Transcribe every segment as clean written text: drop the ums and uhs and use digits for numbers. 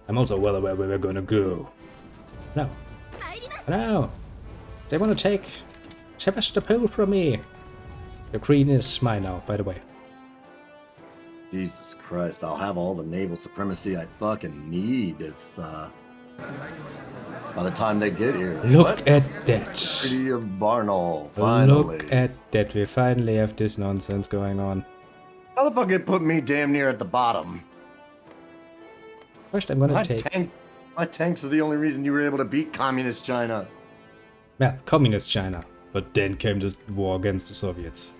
I'm also well aware where we're gonna go. No. No! They wanna take Sevastopol from me! The green is mine now, by the way. Jesus Christ, I'll have all the naval supremacy I fucking need if, by the time they get here. Look at that! City of Barnaul, finally. Look at that, we finally have this nonsense going on. How the fuck it put me damn near at the bottom? First I'm gonna take... My tanks are the only reason you were able to beat Communist China. Yeah, Communist China. But then came this war against the Soviets.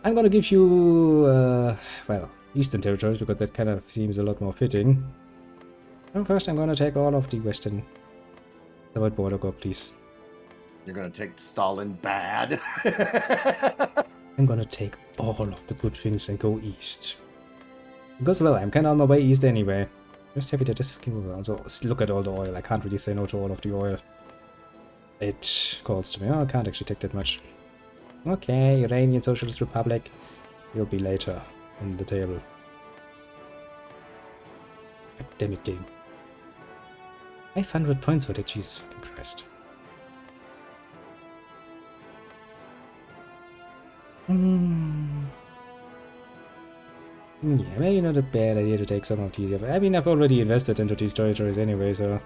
I'm gonna give you, well, Eastern territories, because that kind of seems a lot more fitting. And first I'm gonna take all of the Western Soviet border, go please. You're gonna take Stalin bad? I'm gonna take all of the good things and go east. Because, well, I'm kinda on my way east anyway. Just happy that this fucking movie. Also, look at all the oil. I can't really say no to all of the oil. It calls to me. Oh, I can't actually take that much. Okay, Iranian Socialist Republic. You'll be later on the table. God damn it, game. 500 points for that, Jesus fucking Christ. Yeah, maybe not a bad idea to take some of these. I mean, I've already invested into these territories anyway, so...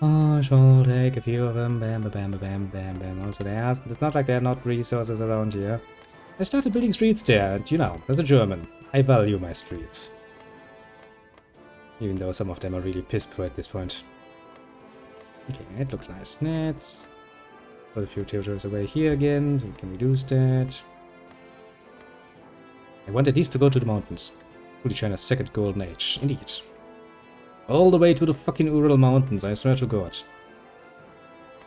I shall take a few of them. Bam, bam, bam, bam, bam, bam. Also, it's not like there are not resources around here. I started building streets there, and you know, as a German, I value my streets. Even though some of them are really piss poor at this point. Okay, it looks nice. Let's put a few territories away here again, so we can reduce that. I wanted these to go to the mountains. Fully China's second golden age. Indeed. All the way to the fucking Ural Mountains, I swear to God.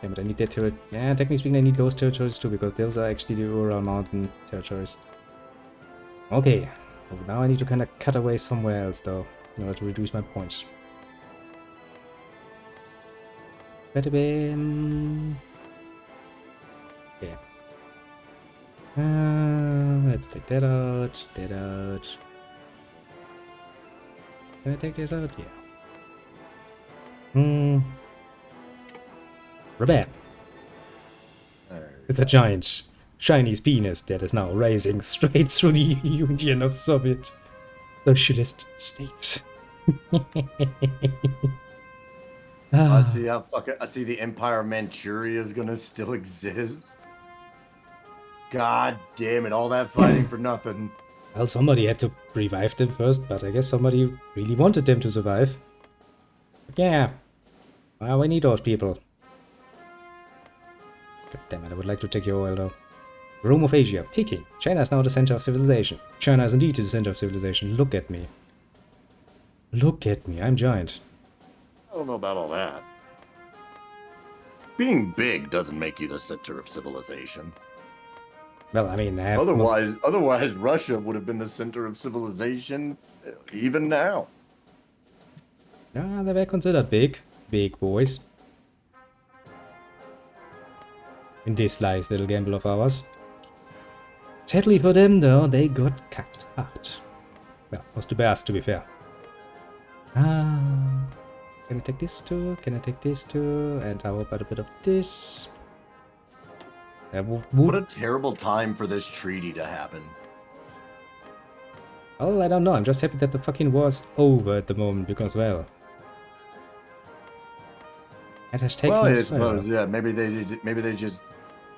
Damn it, I need that territory. Yeah, technically speaking, I need those territories too, because those are actually the Ural Mountain territories. Okay. Well, now I need to kind of cut away somewhere else, though, in order to reduce my points. Yeah. Let's take that out, that out. Can I take this out? Yeah. Rabat. It's a giant Chinese penis that is now rising straight through the Union of Soviet Socialist States. I see how I see the Empire of Manchuria is gonna still exist. God damn it, all that fighting for nothing. Well, somebody had to revive them first, but I guess somebody really wanted them to survive. But yeah, well, we need those people. God damn it, I would like to take your oil though. Rome of Asia, Peking. China is now the center of civilization. China is indeed the center of civilization. Look at me. Look at me, I'm giant. I don't know about all that. Being big doesn't make you the center of civilization. Well, I mean, otherwise Russia would have been the center of civilization even now. Yeah, they were considered big boys. In this nice little gamble of ours. Sadly for them, though, they got cut hard. Well, was the best, to be fair. Can I take this too? Can I take this too? And how about a bit of this? What a terrible time for this treaty to happen. Well, I don't know. I'm just happy that the fucking war's over at the moment, because, well... It has taken I suppose, yeah, maybe they just...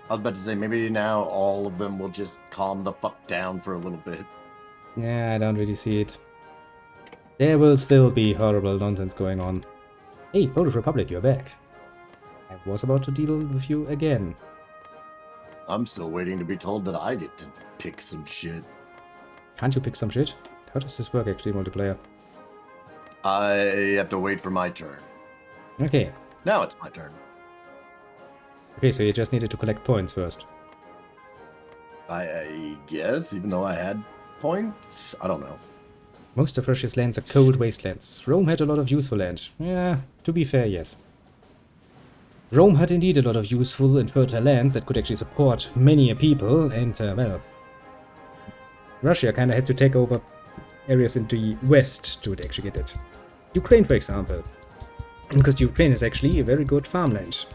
I was about to say, maybe now all of them will just calm the fuck down for a little bit. Yeah, I don't really see it. There will still be horrible nonsense going on. Hey, Polish Republic, you're back. I was about to deal with you again. I'm still waiting to be told that I get to pick some shit. Can't you pick some shit? How does this work actually, multiplayer? I have to wait for my turn. Okay. Now it's my turn. Okay, so you just needed to collect points first. I guess, even though I had points? I don't know. Most of Russia's lands are cold wastelands. Rome had a lot of useful land. Yeah, to be fair, yes. Rome had indeed a lot of useful and fertile lands that could actually support many a people, and, well... Russia kinda had to take over areas in the west to actually get it. Ukraine, for example. Because Ukraine is actually a very good farmland.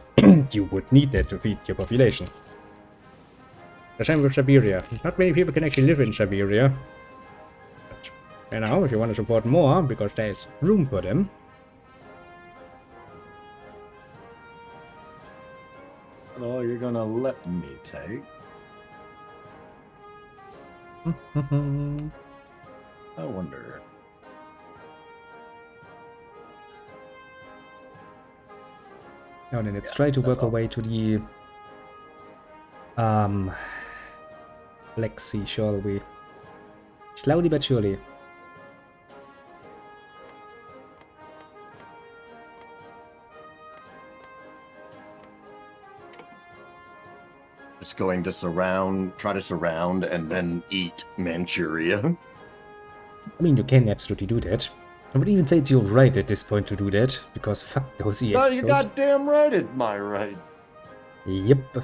You would need that to feed your population. The same with Siberia. Not many people can actually live in Siberia. But, you know, if you want to support more, because there's room for them. Oh, you're gonna let me take? I wonder. Now then, let's try to work our way to the Black Sea, shall we? Slowly but surely. Just going to try to surround and then eat Manchuria. I mean, you can absolutely do that. I would even say it's your right at this point to do that, because fuck those EXOs. No, you're goddamn right, it's my right. Yep.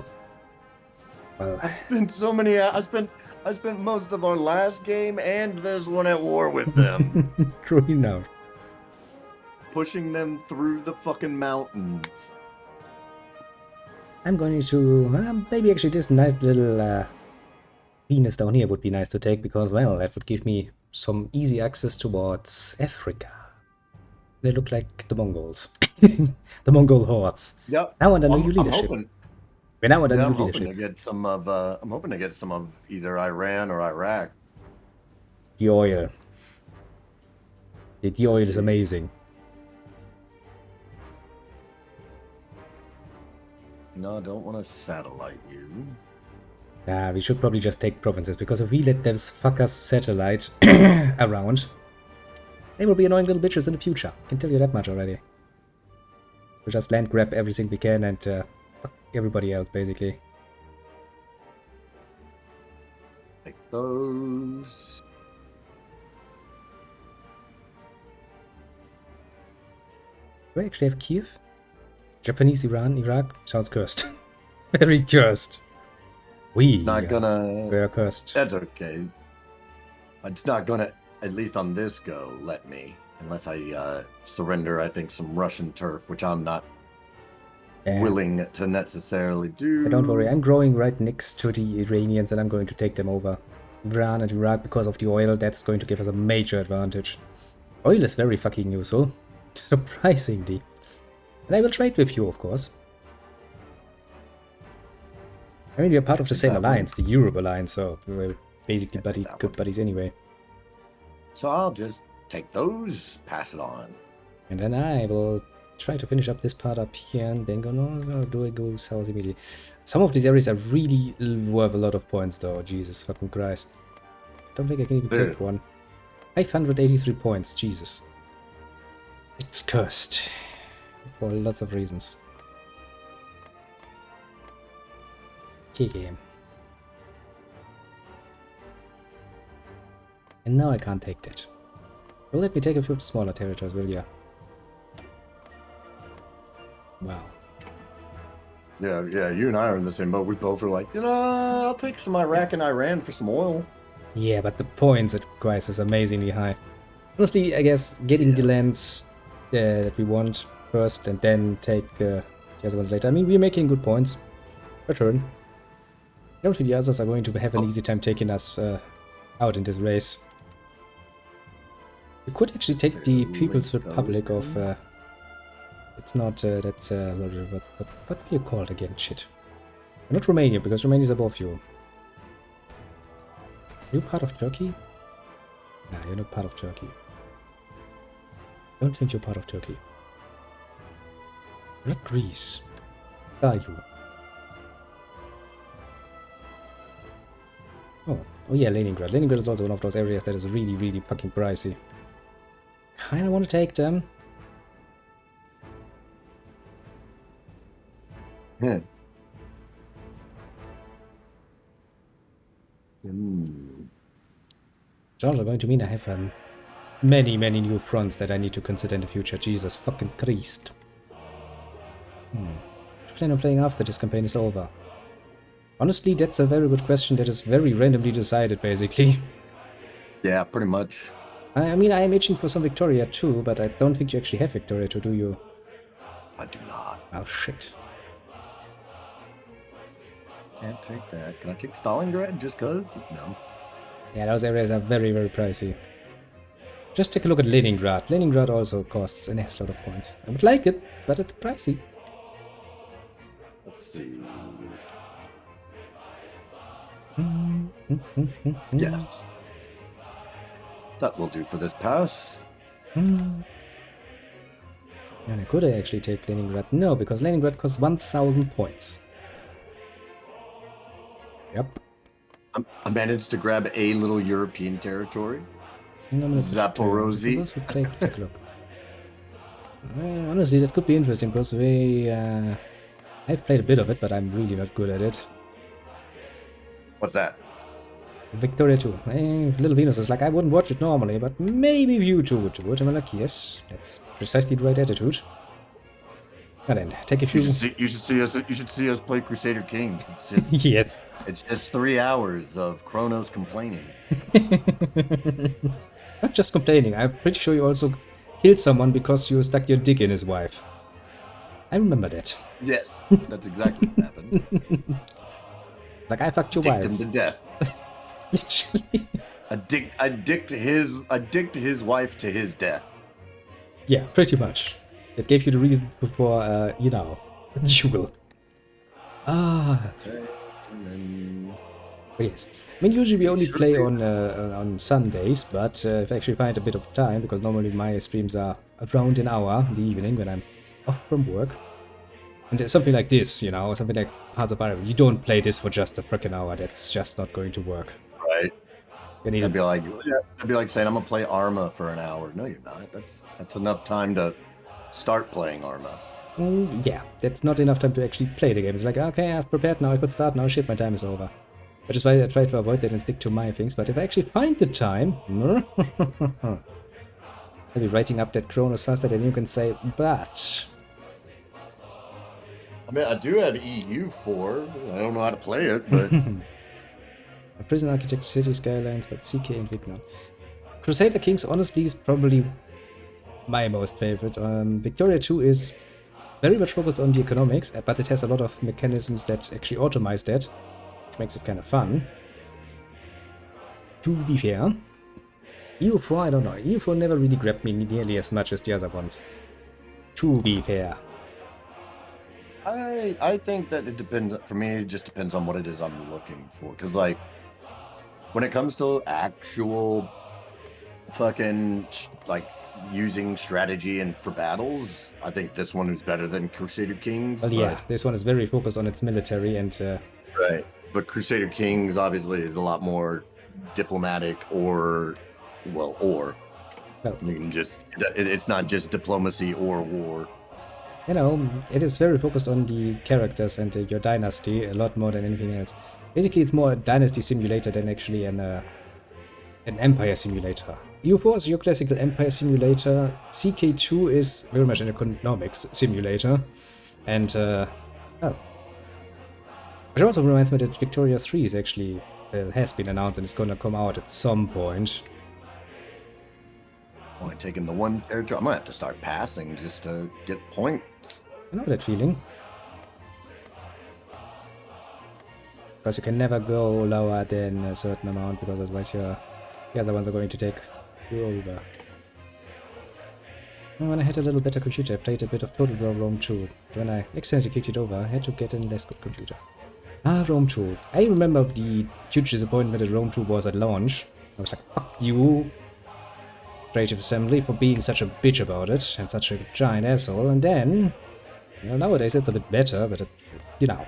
Well, I spent so many. I spent most of our last game and this one at war with them, true enough. pushing them through the fucking mountains. I'm going to maybe actually this nice little Venus down here would be nice to take, because well, that would give me some easy access towards Africa. They look like the Mongols, the Mongol hordes. Yep. Now under new leadership. I'm hoping to get some of. I'm hoping to get some of either Iran or Iraq. The oil. The oil is amazing. No, I don't want to satellite you. We should probably just take provinces, because if we let those fuckers satellite around, they will be annoying little bitches in the future. I can tell you that much already. We'll just land grab everything we can and fuck everybody else, basically. Take those. Do I actually have Kiev? Japanese, Iran, Iraq? Sounds cursed. Very cursed. It's not gonna. We're cursed. That's okay. It's not gonna, at least on this go, let me. Unless I surrender, I think, some Russian turf, which I'm not willing to necessarily do. But don't worry, I'm growing right next to the Iranians and I'm going to take them over. Iran and Iraq, because of the oil, that's going to give us a major advantage. Oil is very fucking useful. Surprisingly. And I will trade with you, of course. I mean, we are part of the same alliance, the Europe alliance, so we're basically good buddies anyway. So I'll just take those, pass it on. And then I will try to finish up this part up here and then go, no, do I go south immediately? Some of these areas are really worth a lot of points though, Jesus fucking Christ. I don't think I can even take one. 583 points, Jesus. It's cursed. For lots of reasons. Okay, game. And now I can't take that. Well, let me take a few of the smaller territories, will ya? Wow. Yeah, you and I are in the same boat. We both were like, I'll take some Iraq and Iran for some oil. Yeah, but the points it requires is amazingly high. Honestly, I guess getting the lands that we want first and then take the other ones later. I mean, we're making good points. Per turn. I don't think the others are going to have an easy time taking us out in this race. You could actually take the People's Republic of... it's not... that's... what do you call it again? Shit. Not Romania, because Romania is above you. Are you part of Turkey? Nah, you're not part of Turkey. I don't think you're part of Turkey. Not Greece. Are you? Oh yeah, Leningrad. Leningrad is also one of those areas that is really, really fucking pricey. Kinda want to take them. Yeah. It's also going to mean I have many, many new fronts that I need to consider in the future. Jesus fucking Christ. What do you plan on playing after this campaign is over? Honestly, that's a very good question that is very randomly decided, basically. Yeah, pretty much. I mean, I am itching for some Victoria too, but I don't think you actually have Victoria too, do you? I do not. Oh, shit. Can't take that. Can I take Stalingrad just cause? No. Yeah, those areas are very, very pricey. Just take a look at Leningrad. Leningrad also costs an ass lot of points. I would like it, but it's pricey. Let's see. Yes. Yes. That will do for this pass. And I could actually take Leningrad. No, because Leningrad costs 1000 points. Yep. I managed to grab a little European territory. Zaporozhye. Take a look. Honestly, that could be interesting because I've played a bit of it, but I'm really not good at it. What's that? Victoria 2. Little Venus is like, I wouldn't watch it normally, but maybe you two would do it. And I'm like, yes, that's precisely the right attitude. And then take a few. You should see us play Crusader Kings. It's just yes. It's just 3 hours of Kronos complaining. Not just complaining. I'm pretty sure you also killed someone because you stuck your dick in his wife. I remember that. Yes, that's exactly what happened. Like, I fucked your wife. Him to death. Literally. I dicked his wife to his death. Yeah, pretty much. That gave you the reason for, you know, a duel. But yes. I mean, usually we only play on Sundays, but if I actually find a bit of time, because normally my streams are around an hour in the evening when I'm off from work. And something like this, you know, something like Hearts of Iron. You don't play this for just a freaking hour. That's just not going to work. Right. I'd be like saying I'm gonna play Arma for an hour. No, you're not. That's enough time to start playing Arma. Yeah, that's not enough time to actually play the game. It's like, okay, I've prepared now, I could start now, shit, my time is over. Which is why I try to avoid that and stick to my things, but if I actually find the time... I'll be writing up that Kronos faster than you can say, but... I mean, I do have EU4. I don't know how to play it, but... Prison Architect, City Skylines, but CK and Vignon. Crusader Kings, honestly, is probably my most favorite. Victoria 2 is very much focused on the economics, but it has a lot of mechanisms that actually automize that, which makes it kind of fun. To be fair, EU4, I don't know. EU4 never really grabbed me nearly as much as the other ones. To be fair. I think that it depends. For me, it just depends on what it is I'm looking for. Because, like, when it comes to actual fucking, like, using strategy and for battles, I think this one is better than Crusader Kings. Well, yeah, this one is very focused on its military and... Right. But Crusader Kings, obviously, is a lot more diplomatic or... Well, you can just... It's not just diplomacy or war. You know, it is very focused on the characters and your dynasty a lot more than anything else. Basically, it's more a dynasty simulator than actually an empire simulator. EU4 is your classical empire simulator. CK2 is very much an economics simulator. And, well... Which also reminds me that Victoria 3 is actually has been announced and is gonna come out at some point. Only taking the one territory. I'm gonna have to start passing just to get points. I know that feeling. Because you can never go lower than a certain amount, because otherwise the other ones are going to take you over. When I had a little better computer, I played a bit of Total War Rome 2. When I accidentally kicked it over, I had to get a less good computer. Rome 2. I remember the huge disappointment that Rome 2 was at launch. I was like, fuck you, Creative Assembly, for being such a bitch about it, and such a giant asshole, and then... Well, nowadays it's a bit better, but, you know,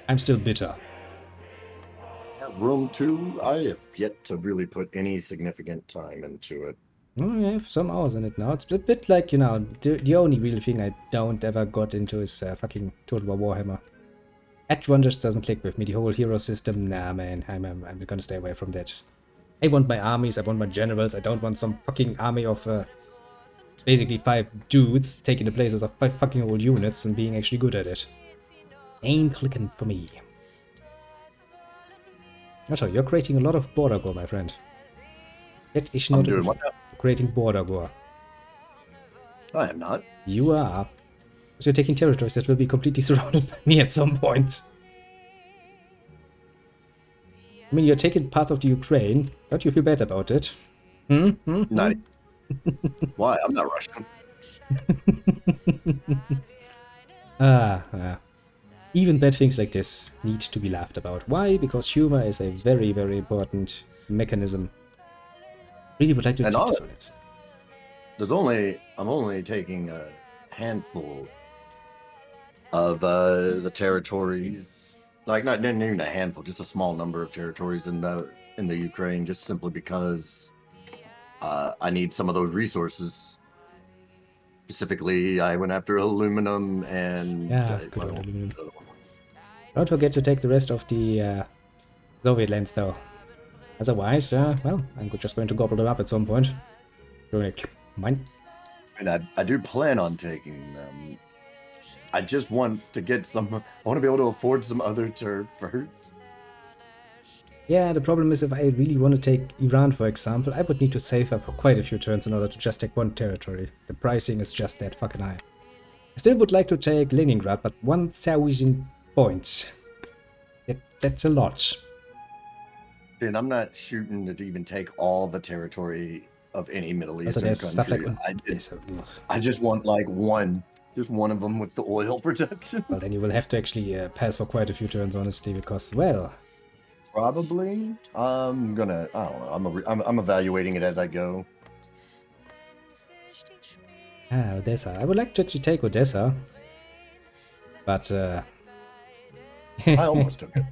I'm still bitter. Rome 2, I have yet to really put any significant time into it. Well, I have some hours in it now. It's a bit like, you know, the only real thing I don't ever got into is fucking Total War Warhammer. Act 1 just doesn't click with me. The whole hero system, nah, man, I'm gonna stay away from that. I want my armies, I want my generals, I don't want some fucking army of basically 5 dudes taking the places of 5 fucking old units and being actually good at it. Ain't clicking for me. Also, you're creating a lot of border gore, my friend. That is not... creating border war. I am not. You are. Because you're taking territories that will be completely surrounded by me at some point. I mean, you're taking part of the Ukraine. Don't you feel bad about it? Not. Why? I'm not Russian. Even bad things like this need to be laughed about. Why? Because humor is a very, very important mechanism. Really would like to And take this one. I'm only taking a handful of the territories, like not even a handful, just a small number of territories in the Ukraine, just simply because I need some of those resources. Specifically, I went after aluminum and good old aluminum. Don't forget to take the rest of the Soviet lands, though. Otherwise, well, I'm just going to gobble them up at some point. Mine. And I do plan on taking them. I just want to get some. I want to be able to afford some other turf first. Yeah, the problem is if I really want to take Iran, for example, I would need to save up for quite a few turns in order to just take one territory. The pricing is just that fucking high. I still would like to take Leningrad, but 1,000 points. That's a lot. And I'm not shooting to even take all the territory of any Middle Eastern country. Stuff like I just want like one of them with the oil production. Well, then you will have to actually pass for quite a few turns, honestly, because, well... Probably. I don't know. I'm evaluating it as I go. Odessa. I would like to actually take Odessa. But, I almost took it.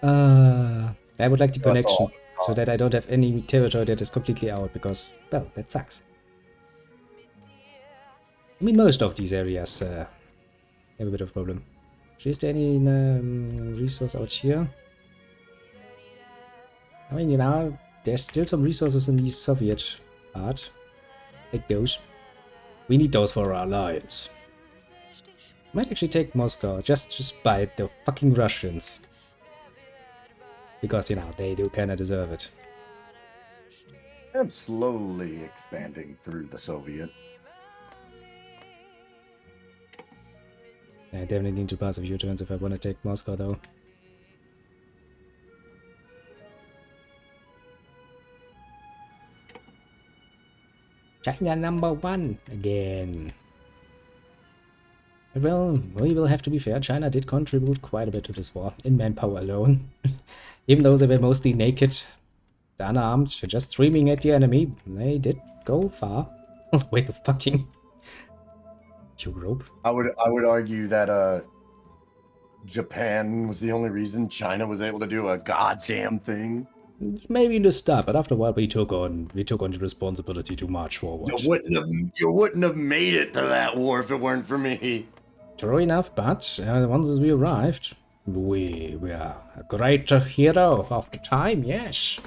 I would like the connection, so that I don't have any territory that is completely out, because, well, that sucks. I mean, most of these areas have a bit of a problem. Is there any resource out here? I mean, you know, there's still some resources in the Soviet part. Take those. We need those for our alliance. Might actually take Moscow, just to spite the fucking Russians. Because, you know, they do kinda deserve it. I'm slowly expanding through the Soviet. I definitely need to pass a few turns if I want to take Moscow, though. China #1 again. Well, we will have to be fair. China did contribute quite a bit to this war, in manpower alone. Even though they were mostly naked, unarmed, just streaming at the enemy, they did go far. Wait, the fucking Europe. I would argue that Japan was the only reason China was able to do a goddamn thing. Maybe in the start, but after a while we took on the responsibility to march forward. You wouldn't have made it to that war if it weren't for me. True enough, but once we arrived, we were a great hero of the time, yes.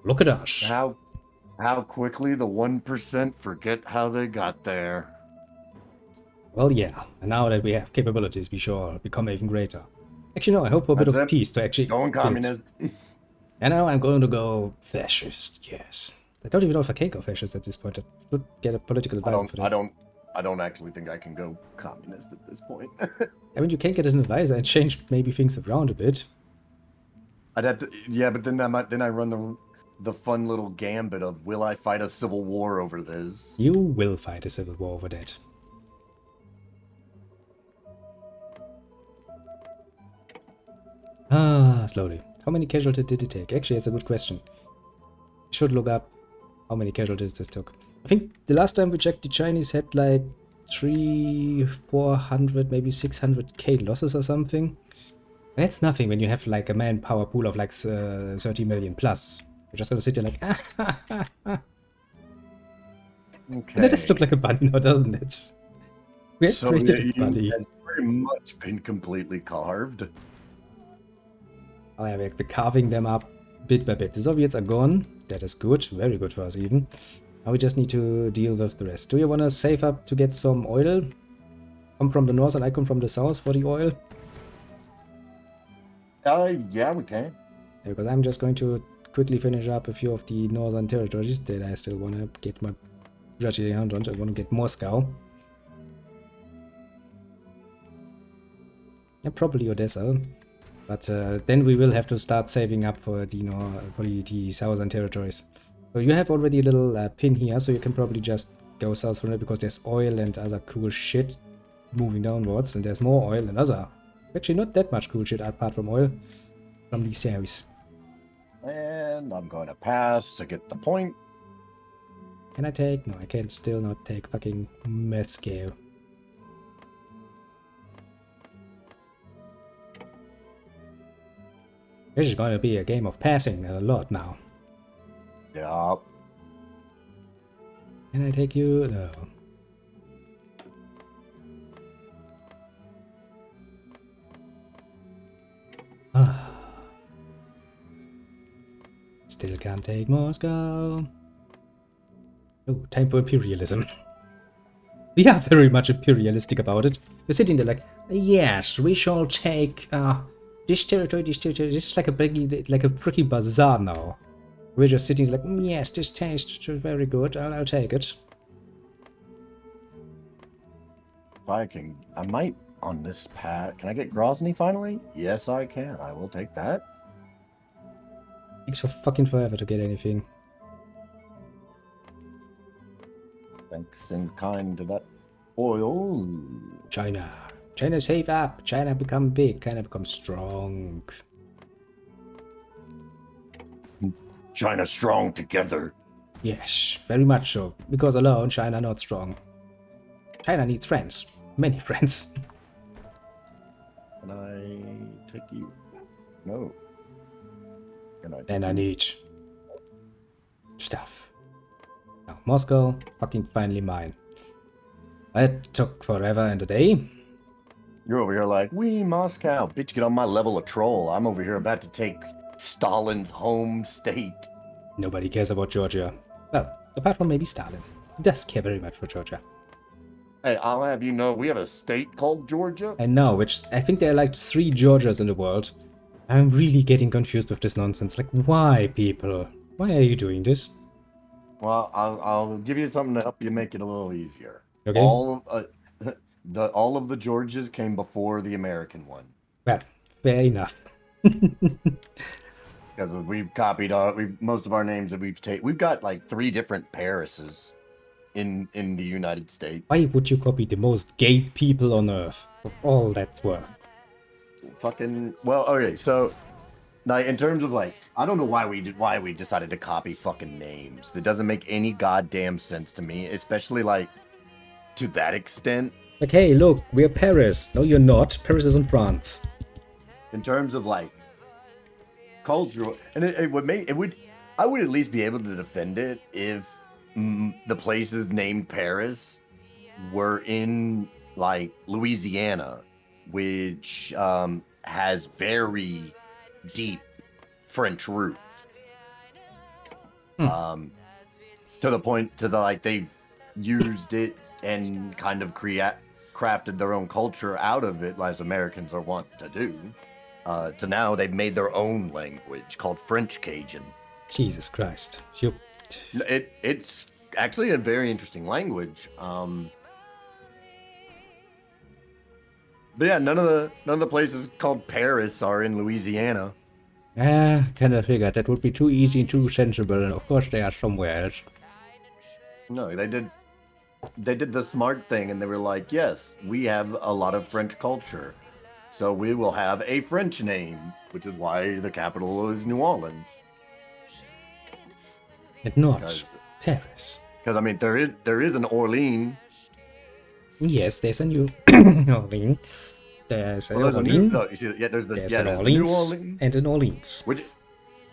Look at us. How quickly the 1% forget how they got there. Well, yeah, and now that we have capabilities, we sure become even greater. Actually, no, I hope for a bit of peace to actually... Going communist. And now I'm going to go fascist, yes. I don't even know if I can go fascist at this point. I should get a political advisor for that. I don't actually think I can go communist at this point. I mean, you can get an advisor and change maybe things around a bit. I'd have to, yeah, but then I run the fun little gambit of, will I fight a civil war over this? You will fight a civil war over that. Slowly. How many casualties did it take? Actually, it's a good question. I should look up how many casualties this took. I think the last time we checked, the Chinese had like 400, maybe 600k losses or something. That's nothing when you have like a manpower pool of like 30 million plus. You're just gonna sit there like, Okay. That does look like a bunny now, doesn't it? We have created a bunny. Has pretty much been completely carved. Oh yeah, we're carving them up bit by bit. The Soviets are gone. That is good. Very good for us even. Now we just need to deal with the rest. Do you want to save up to get some oil? Come from the north and I come from the south for the oil? Yeah, we can. Yeah, because I'm just going to quickly finish up a few of the northern territories that I still want to get my duchy hand on. I want to get Moscow. Yeah, probably Odessa. But then we will have to start saving up for the, for the southern territories. So you have already a little pin here, so you can probably just go south from it because there's oil and other cool shit moving downwards, and there's more oil and other. Actually, not that much cool shit apart from oil from these areas. And I'm going to pass to get the point. Can I take? No, I can still not take fucking Moscow. This is going to be a game of passing a lot now. Yeah. Can I take you? No. Still can't take Moscow. Oh, time for imperialism. We are very much imperialistic about it. We're sitting there like, yes, we shall take this territory, this territory. This is like a freaking bazaar now. We're just sitting like, yes, this tastes very good. I'll take it. If I might on this path. Can I get Grozny finally? Yes, I can. I will take that. Takes for fucking forever to get anything. Thanks in kind to that oil. China. China save up. China become big. China become strong. China strong together. Yes, very much so. Because alone, China not strong. China needs friends. Many friends. Can I take you? No. Can I take Then I you? need stuff. Now, Moscow, fucking finally mine. That took forever and a day. You're over here like, we Moscow. Bitch, get on my level of troll. I'm over here about to take Stalin's home state. Nobody cares about Georgia. Well, apart from maybe Stalin. He does care very much for Georgia. Hey, I'll have you know, we have a state called Georgia. I know, which I think there are like 3 Georgias in the world. I'm really getting confused with this nonsense. Like, why, people? Why are you doing this? Well, I'll give you something to help you make it a little easier. Okay. All of the Georgias came before the American one. Well, fair enough. Because we've copied most of our names that we've got like 3 different Parises in the United States. Why would you copy the most gay people on Earth? For all that's worth. Fucking well, okay. So, like in terms of like, I don't know why we decided to copy fucking names. That doesn't make any goddamn sense to me, especially like to that extent. Like, hey, look, we're Paris. No, you're not. Paris is in France. In terms of like cultural, and I would at least be able to defend it if the places named Paris were in like Louisiana, which has very deep French roots. To the point like they've used it and kind of crafted their own culture out of it, as Americans are wont to do. To now they've made their own language called French Cajun. Jesus Christ. It's actually a very interesting language. But yeah, none of the places called Paris are in Louisiana. Kind of figured that would be too easy and too sensible, and of course they are somewhere else. No, they did the smart thing, and they were like, yes, we have a lot of French culture, so we will have a French name, which is why the capital is New Orleans. And not Paris. Because I mean, there is an Orleans. Yes, there's a New Orleans. There's an Orleans. There's the New Orleans and an Orleans.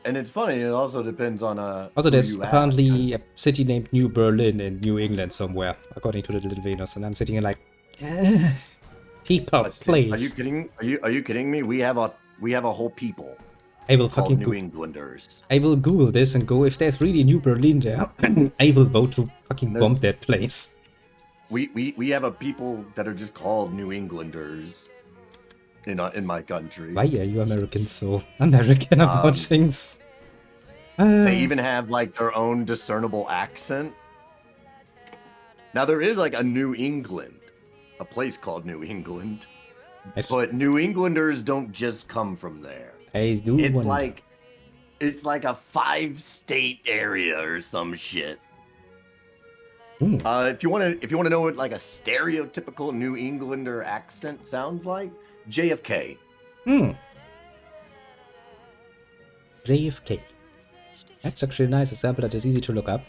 And it's funny. It also depends on Also, there's apparently a city named New Berlin in New England somewhere, according to the Little Venus, and I'm sitting here like, people, please. Are you kidding? Are you kidding me? We have a whole people. I will fucking New Englanders. I will Google this and go, if there's really New Berlin there, I will vote to fucking bomb that place. We have a people that are just called New Englanders in my country. Why are you Americans so American about things? They even have like their own discernible accent. Now there is like a New England, a place called New England, but New Englanders don't just come from there. I do wonder. It's like a 5-state area or some shit. Hmm. If you want to know what like a stereotypical New Englander accent sounds like, JFK. JFK. That's actually a nice example that is easy to look up.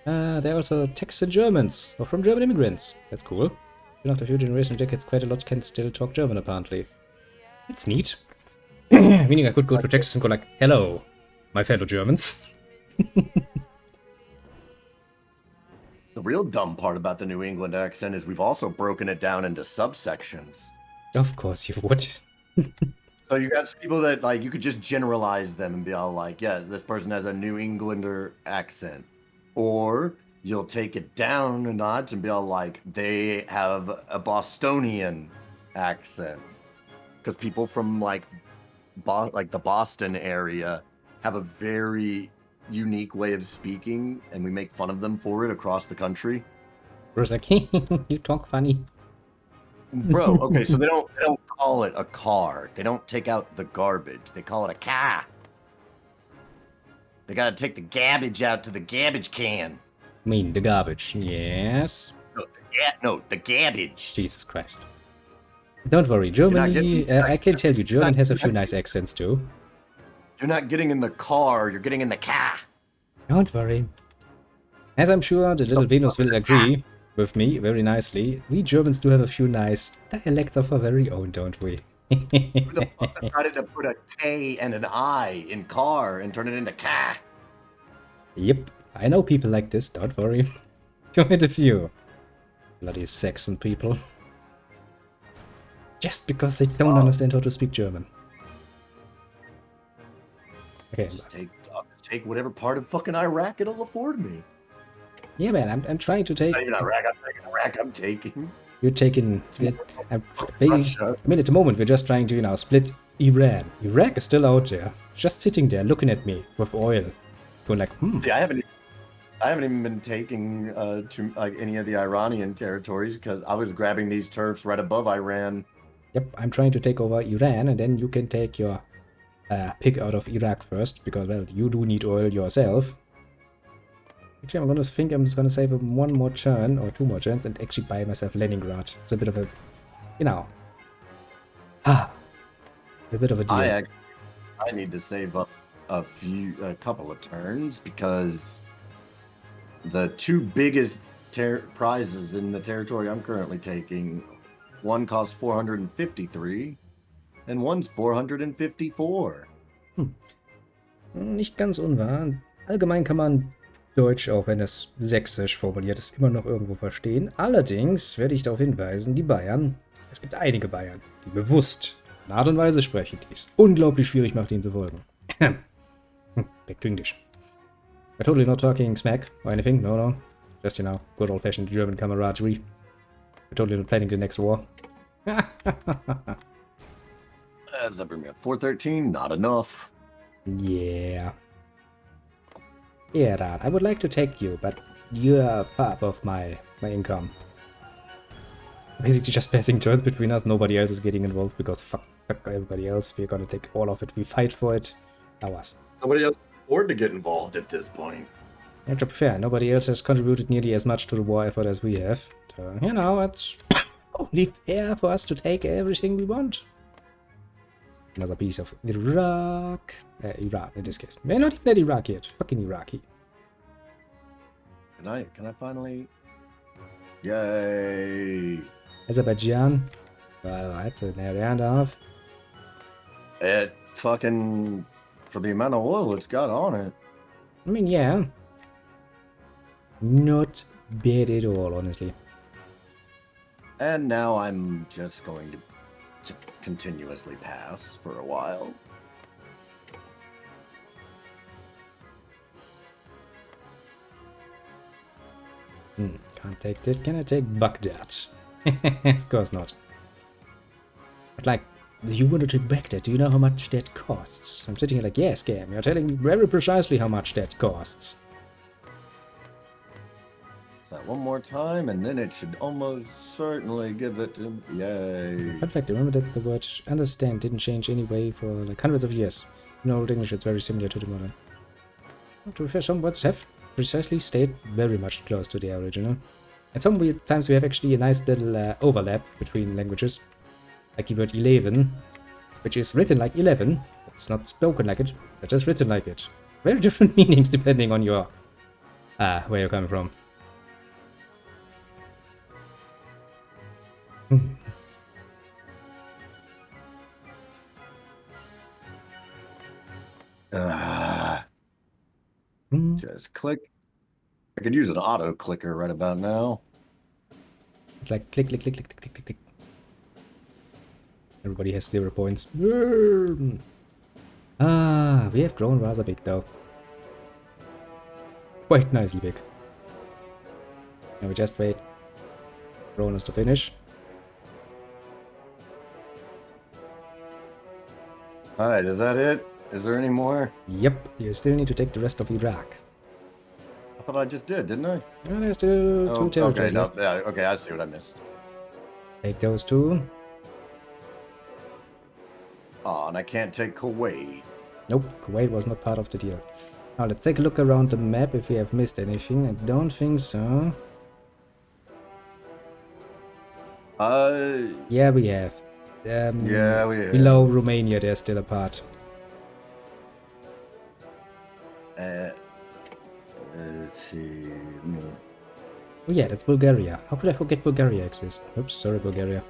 They're also Texan Germans, or from German immigrants. That's cool. Even after a few generations of decades, quite a lot can still talk German, apparently. It's neat. Meaning I could go to Texas and go like, hello, my fellow Germans. The real dumb part about the New England accent is we've also broken it down into subsections. Of course you would. So you got people that like you could just generalize them and be all like, yeah, this person has a New Englander accent. Or you'll take it down a notch and be all like, they have a Bostonian accent. Because people from like the Boston area have a very unique way of speaking, and we make fun of them for it across the country. Bruce like, you talk funny. Bro, okay, so they don't call it a car. They don't take out the garbage. They call it a car. They gotta take the garbage out to the garbage can. Mean the garbage, yes. No, the garbage. Jesus Christ. Don't worry, Germany, I can tell you, German has a few nice accents too. You're not getting in the car, you're getting in the car. Don't worry. As I'm sure the little Venus will agree with me very nicely, we Germans do have a few nice dialects of our very own, don't we? Who the fuck decided to put a K and an I in car and turn it into car? Yep, I know people like this, don't worry. Quite a few. Bloody Saxon people. Just because they don't understand how to speak German. Okay. Just take whatever part of fucking Iraq it'll afford me. Yeah, man, I'm trying to take... Not even Iraq, I'm taking. You're taking... I mean, at the moment, we're just trying to, you know, split Iran. Iraq is still out there, just sitting there, looking at me with oil. Going like, Yeah, I haven't even been taking to like any of the Iranian territories because I was grabbing these turfs right above Iran. Yep, I'm trying to take over Iran, and then you can take your pick out of Iraq first, because, well, you do need oil yourself. Actually, I'm just gonna save one more turn, or 2 more turns, and actually buy myself Leningrad. It's a bit of a, you know, a bit of a deal. I need to save up a couple of turns because the 2 biggest prizes in the territory I'm currently taking, one costs 453 and one's 454. Nicht ganz unwahr. Allgemein kann man Deutsch, auch wenn es sächsisch formuliert ist, immer noch irgendwo verstehen. Allerdings werde ich darauf hinweisen, die Bayern, es gibt einige Bayern, die bewusst eine Art und Weise sprechen, die es unglaublich schwierig macht, ihnen zu folgen. Back to English. We're totally not talking smack or anything, no. Just, you know, good old-fashioned German camaraderie. We're totally not planning the next war. Does that bring me up? 413, not enough. Yeah. Yeah, Dad, I would like to take you, but you're far above my income. Basically just passing turns between us, nobody else is getting involved because fuck everybody else. We're gonna take all of it, we fight for it. Ours. Nobody else can afford to get involved at this point. Yeah, to be fair, nobody else has contributed nearly as much to the war effort as we have. So, you know, it's only fair for us to take everything we want. Another piece of Iraq. Iran, in this case. We're not even at Iraq yet. Fucking Iraqi. Can I finally... Yay! Azerbaijan. Well, that's an area and a half. It fucking... For the amount of oil it's got on it. I mean, yeah. Not bad at all, honestly. And now I'm just going to continuously pass for a while. Can't take that. Can I take Baghdad? Of course not. But like, You want to take back that? Do you know how much that costs? I'm sitting here like, yes, Cam, you're telling me very precisely how much that costs. That one more time, and then it should almost certainly give it to... Yay. Fun fact, remember that the word understand didn't change anyway for like hundreds of years. In Old English, it's very similar to the modern. To be fair, some words have precisely stayed very much close to the original. At some weird times we have actually a nice little overlap between languages. Like the word 11, which is written like 11. It's not spoken like it, but just written like it. Very different meanings depending on your... where you're coming from. Just click. I could use an auto clicker right about now. It's like click, click, click, click, click, click, click. Everybody has 0 points. We have grown rather big though. Quite nicely big. Now we just wait for owners to finish. Alright, is that it? Is there any more? Yep, you still need to take the rest of Iraq. I thought I just did, didn't I? Well, there's still two territories left. Yeah, okay, I see what I missed. Take those two. Oh, and I can't take Kuwait. Nope, Kuwait was not part of the deal. Now let's take a look around the map if we have missed anything. I don't think so. Yeah, we have. Yeah, we have. Below Romania, there's still a part. Let's see. Oh yeah, that's Bulgaria. How could I forget Bulgaria exists? Oops, sorry Bulgaria.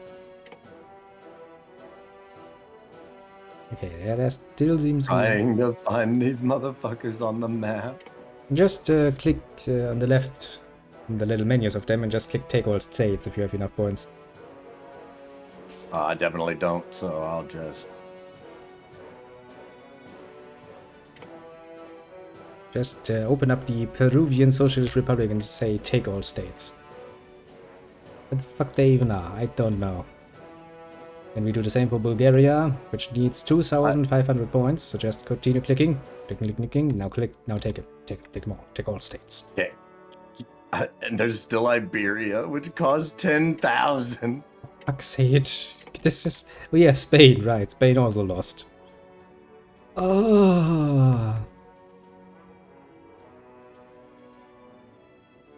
Okay, yeah, there still seems to be... Trying to find these motherfuckers on the map. Just click on the left, in the little menus of them, and just click take all states if you have enough points. I definitely don't, so I'll just... Just open up the Peruvian Socialist Republic and say take all states. What the fuck they even are, I don't know. And we do the same for Bulgaria, which needs 2,500 points, so just continue clicking. Clicking, clicking, now click, now take it. Take them all, take all states. Okay. And there's still Iberia, which costs 10,000. Fuck's sake. This is... Oh yeah, Spain, right. Spain also lost. Oh.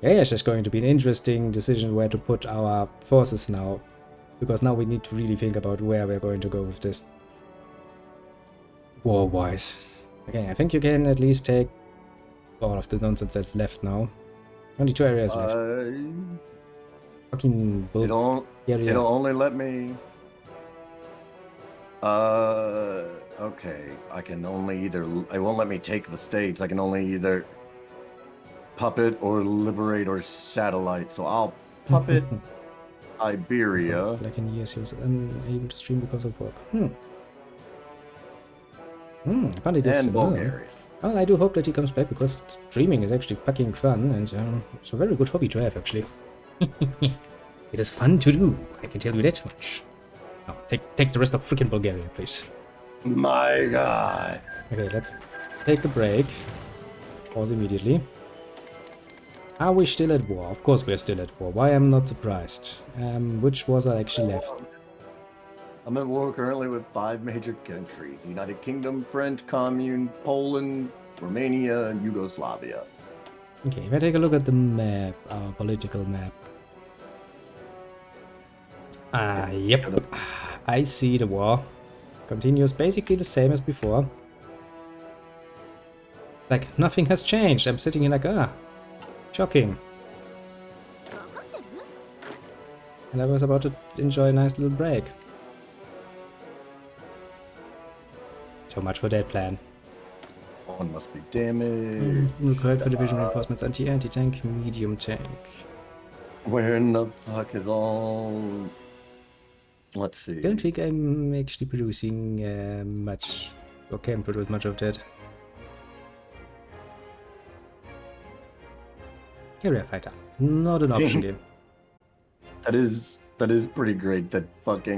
Yeah, it's just going to be an interesting decision where to put our forces now. Because now we need to really think about where we're going to go with this. War-wise. Okay, I think you can at least take all of the nonsense that's left now. Only 2 areas left. Fucking It'll only let me... Okay. I can only either... It won't let me take the states. I can only either puppet or liberate or satellite. So I'll puppet Iberia. Like in years he was unable to stream because of work. Apparently this... And Bulgaria. Well, I do hope that he comes back because streaming is actually fucking fun and it's a very good hobby to have actually. It is fun to do, I can tell you that much. Now, take the rest of freaking Bulgaria, please. My God. Okay, let's take a break. Pause immediately. Are we still at war? Of course we're still at war. Why I'm not surprised. Which wars are actually left? I'm at war currently with 5 major countries. United Kingdom, French Commune, Poland, Romania, and Yugoslavia. Okay, if I take a look at the map, our political map. Yep. I see the war. Continues basically the same as before. Like, nothing has changed. I'm sitting here like, shocking. And I was about to enjoy a nice little break. So much for that plan. One must be damaged. Required for division reinforcements, anti-tank, medium tank. Where in the fuck is all... Let's see. Don't think I'm actually producing much, or can produce much of that. Carrier fighter, not an option game. That is pretty great that fucking